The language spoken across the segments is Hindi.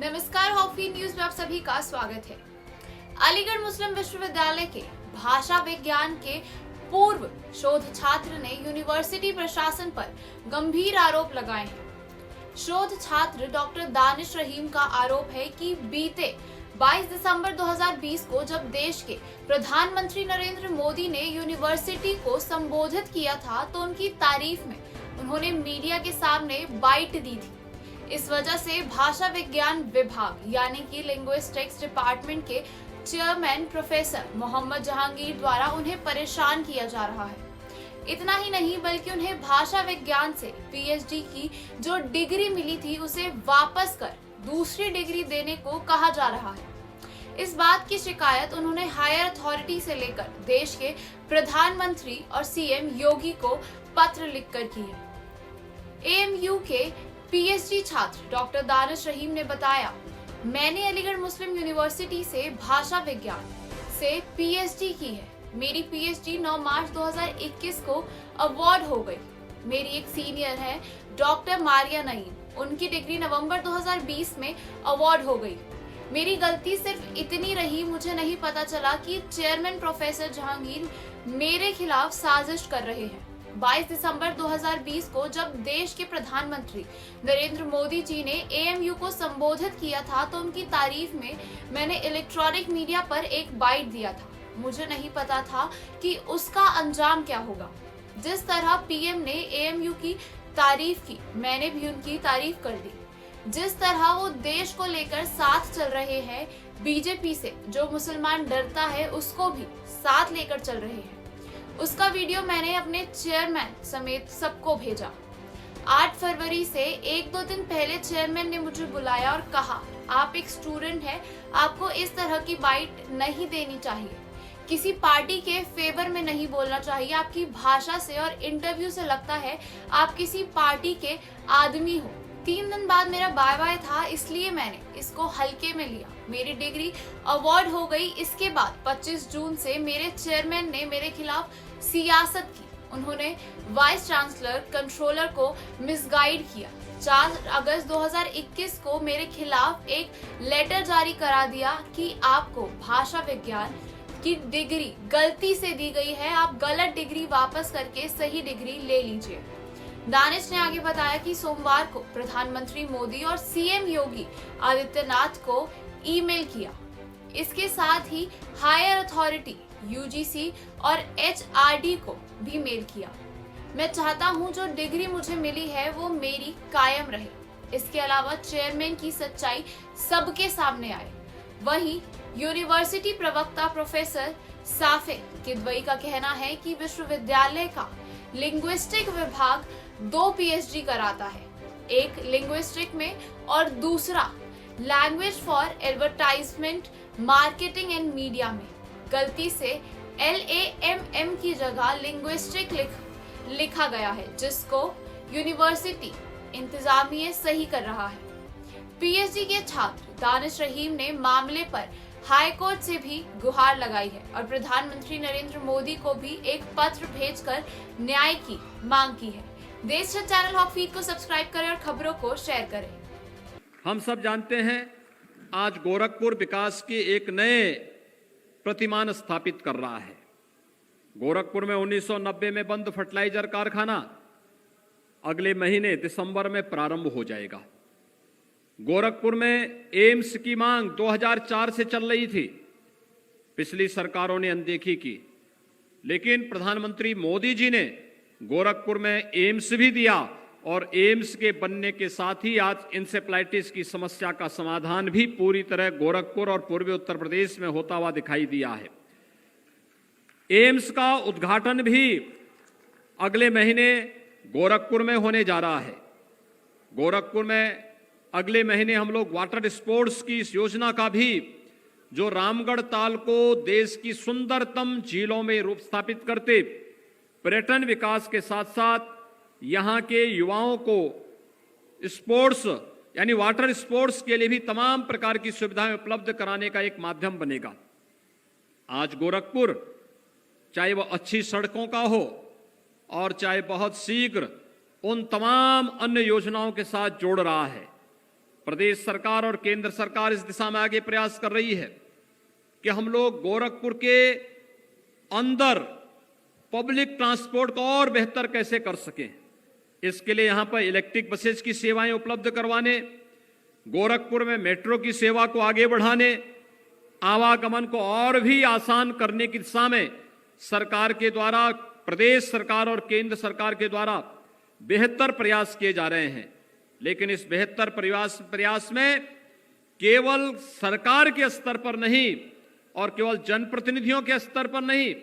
नमस्कार, हॉकी न्यूज में आप सभी का स्वागत है। अलीगढ़ मुस्लिम विश्वविद्यालय के भाषा विज्ञान के पूर्व शोध छात्र ने यूनिवर्सिटी प्रशासन पर गंभीर आरोप लगाए हैं। शोध छात्र डॉक्टर दानिश रहीम का आरोप है कि बीते 22 दिसंबर 2020 को जब देश के प्रधानमंत्री नरेंद्र मोदी ने यूनिवर्सिटी को संबोधित किया था तो उनकी तारीफ में उन्होंने मीडिया के सामने बाइट दी थी। इस वजह से भाषा विज्ञान विभाग यानी कि लिंग्विस्टिक्स डिपार्टमेंट के चेयरमैन प्रोफेसर मोहम्मद जहांगीर द्वारा उन्हें परेशान किया जा रहा है। इतना ही नहीं बल्कि उन्हें भाषा विज्ञान से पीएचडी की जो डिग्री मिली थी उसे वापस कर दूसरी डिग्री देने को कहा जा रहा है। इस बात की शिकायत उन्होंने हायर अथॉरिटी से लेकर देश के प्रधानमंत्री और सीएम योगी को पत्र लिखकर की है। एएमयू के पीएचडी छात्र डॉक्टर दानिश रहीम ने बताया, मैंने अलीगढ़ मुस्लिम यूनिवर्सिटी से भाषा विज्ञान से पीएचडी की है। मेरी पीएचडी 9 मार्च 2021 को अवार्ड हो गई। मेरी एक सीनियर है डॉक्टर मारिया नईम, उनकी डिग्री नवंबर 2020 में अवार्ड हो गई। मेरी गलती सिर्फ इतनी रही, मुझे नहीं पता चला कि चेयरमैन प्रोफेसर जहांगीर मेरे खिलाफ साजिश कर रहे हैं। 22 दिसंबर 2020 को जब देश के प्रधानमंत्री नरेंद्र मोदी जी ने एएमयू को संबोधित किया था तो उनकी तारीफ में मैंने इलेक्ट्रॉनिक मीडिया पर एक बाइट दिया था। मुझे नहीं पता था कि उसका अंजाम क्या होगा। जिस तरह पीएम ने एएमयू की तारीफ की, मैंने भी उनकी तारीफ कर दी। जिस तरह वो देश को लेकर साथ चल रहे हैं, बीजेपी से जो मुसलमान डरता है उसको भी साथ लेकर चल रहे हैं, उसका वीडियो मैंने अपने चेयरमैन समेत सबको भेजा। 8 फरवरी से 1-2 दिन पहले चेयरमैन ने मुझे बुलाया और कहा, आप एक स्टूडेंट हैं, आपको इस तरह की बाइट नहीं देनी चाहिए, किसी पार्टी के फेवर में नहीं बोलना चाहिए। आपकी भाषा से और इंटरव्यू से लगता है आप किसी पार्टी के आदमी हो। 3 दिन बाद मेरा बाय बाय था, इसलिए मैंने इसको हल्के में लिया। मेरी डिग्री अवार्ड हो गई। इसके बाद 25 जून से मेरे चेयरमैन ने मेरे खिलाफ सियासत की। उन्होंने वाइस चांसलर कंट्रोलर को मिसगाइड किया। 4 अगस्त 2021 को मेरे खिलाफ एक लेटर जारी करा दिया कि आपको भाषा विज्ञान की डिग्री गलती से दी गई है, आप गलत डिग्री वापस करके सही डिग्री ले लीजिए। दानिश ने आगे बताया कि सोमवार को प्रधानमंत्री मोदी और सीएम योगी आदित्यनाथ को ईमेल किया। इसके साथ ही हायर अथॉरिटी यूजीसी और एचआरडी को भी मेल किया। मैं चाहता हूं जो डिग्री मुझे मिली है वो मेरी कायम रहे। इसके अलावा चेयरमैन की सच्चाई सबके सामने आए। वहीं यूनिवर्सिटी प्रवक्ता प्रोफेसर साफे किदवई का कहना है कि विश्वविद्यालय का लिंग्विस्टिक विभाग 2 पीएचडी कराता है, एक लिंग्विस्टिक में और दूसरा language for advertisement marketing and media में। गलती से LAMM की जगह लिंग्विस्टिक लिखा गया है, जिसको यूनिवर्सिटी इंतजामिया सही कर रहा है। पीएचडी के छात्र दानिश रहीम ने मामले पर हाई कोर्ट से भी गुहार लगाई है और प्रधानमंत्री नरेंद्र मोदी को भी एक पत्र भेजकर न्याय की मांग की है। देश चैनल हॉक फीड को सब्सक्राइब करें और खबरों को शेयर करें। हम सब जानते हैं आज गोरखपुर विकास की एक नए प्रतिमान स्थापित कर रहा है। गोरखपुर में 1990 में बंद फर्टिलाइजर कारखाना अगले महीने दिसंबर में प्रारंभ हो जाएगा। गोरखपुर में एम्स की मांग 2004 से चल रही थी, पिछली सरकारों ने अनदेखी की, लेकिन प्रधानमंत्री मोदी जी ने गोरखपुर में एम्स भी दिया और एम्स के बनने के साथ ही आज इंसेफ्लाइटिस की समस्या का समाधान भी पूरी तरह गोरखपुर और पूर्वी उत्तर प्रदेश में होता हुआ दिखाई दिया है। एम्स का उद्घाटन भी अगले महीने गोरखपुर में होने जा रहा है। गोरखपुर में अगले महीने हम लोग वाटर स्पोर्ट्स की इस योजना का भी, जो रामगढ़ ताल को देश की सुंदरतम झीलों में रूप स्थापित करते पर्यटन विकास के साथ साथ यहाँ के युवाओं को स्पोर्ट्स यानी वाटर स्पोर्ट्स के लिए भी तमाम प्रकार की सुविधाएं उपलब्ध कराने का एक माध्यम बनेगा। आज गोरखपुर चाहे वह अच्छी सड़कों का हो और चाहे बहुत शीघ्र उन तमाम अन्य योजनाओं के साथ जोड़ रहा है। प्रदेश सरकार और केंद्र सरकार इस दिशा में आगे प्रयास कर रही है कि हम लोग गोरखपुर के अंदर पब्लिक ट्रांसपोर्ट को और बेहतर कैसे कर सकें। इसके लिए यहां पर इलेक्ट्रिक बसेज की सेवाएं उपलब्ध करवाने, गोरखपुर में मेट्रो की सेवा को आगे बढ़ाने, आवागमन को और भी आसान करने की दिशा में सरकार के द्वारा, प्रदेश सरकार और केंद्र सरकार के द्वारा बेहतर प्रयास किए जा रहे हैं। लेकिन इस बेहतर प्रयास में केवल सरकार के स्तर पर नहीं और केवल जनप्रतिनिधियों के स्तर पर नहीं,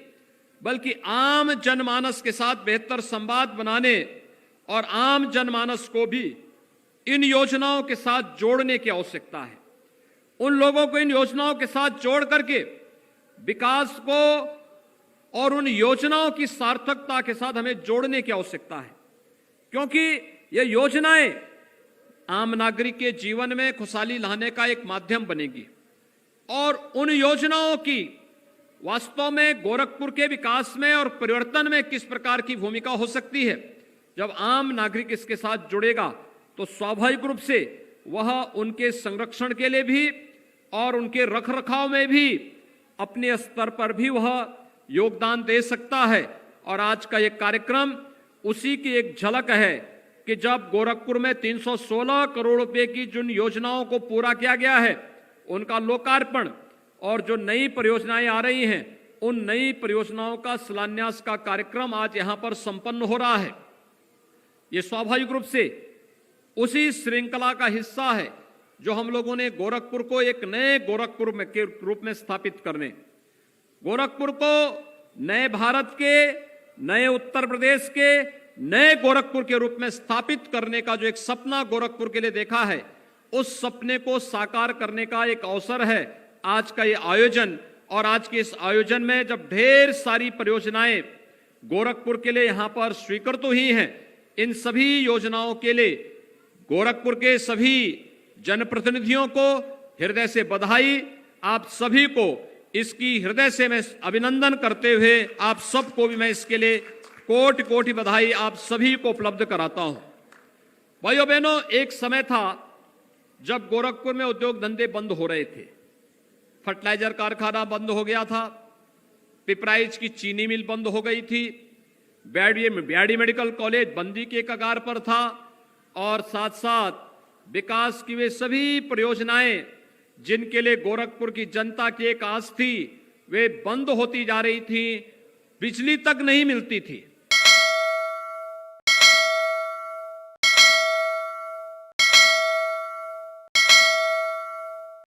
बल्कि आम जनमानस के साथ बेहतर संवाद बनाने और आम जनमानस को भी इन योजनाओं के साथ जोड़ने की आवश्यकता है। उन लोगों को इन योजनाओं के साथ जोड़ करके विकास को और उन योजनाओं की सार्थकता के साथ हमें जोड़ने की आवश्यकता है, क्योंकि ये योजनाएं आम नागरिक के जीवन में खुशहाली लाने का एक माध्यम बनेगी और उन योजनाओं की वास्तव में गोरखपुर के विकास में और परिवर्तन में किस प्रकार की भूमिका हो सकती है। जब आम नागरिक इसके साथ जुड़ेगा तो स्वाभाविक रूप से वह उनके संरक्षण के लिए भी और उनके रखरखाव में भी अपने स्तर पर भी वह योगदान दे सकता है। और आज का ये कार्यक्रम उसी की एक झलक है कि जब गोरखपुर में 316 करोड़ रुपए की जिन योजनाओं को पूरा किया गया है, उनका लोकार्पण और जो नई परियोजनाएं आ रही हैं, उन नई परियोजनाओं का शिलान्यास का कार्यक्रम आज यहां पर संपन्न हो रहा है। ये स्वाभाविक रूप से उसी श्रृंखला का हिस्सा है जो हम लोगों ने गोरखपुर को एक नए गोरखपुर के रूप में स्थापित करने, गोरखपुर को नए भारत के, नए उत्तर प्रदेश के, नए गोरखपुर के रूप में स्थापित करने का जो एक सपना गोरखपुर के लिए देखा है, उस सपने को साकार करने का एक अवसर है आज का ये आयोजन। और आज के इस आयोजन में जब ढेर सारी परियोजनाएं गोरखपुर के लिए यहां पर स्वीकृत हुई हैं, इन सभी योजनाओं के लिए गोरखपुर के सभी जनप्रतिनिधियों को हृदय से बधाई। आप सभी को इसकी हृदय से मैं अभिनंदन करते हुए आप सबको भी मैं इसके लिए कोटि कोटि बधाई आप सभी को उपलब्ध कराता हूं। भाइयों बहनों, एक समय था जब गोरखपुर में उद्योग धंधे बंद हो रहे थे। फर्टिलाइजर कारखाना बंद हो गया था, पिपराइच की चीनी मिल बंद हो गई थी, ब्याडी मेडिकल कॉलेज बंदी के कगार पर था और साथ साथ विकास की वे सभी परियोजनाएं जिनके लिए गोरखपुर की जनता की एक आस थी, वे बंद होती जा रही थी, बिजली तक नहीं मिलती थी।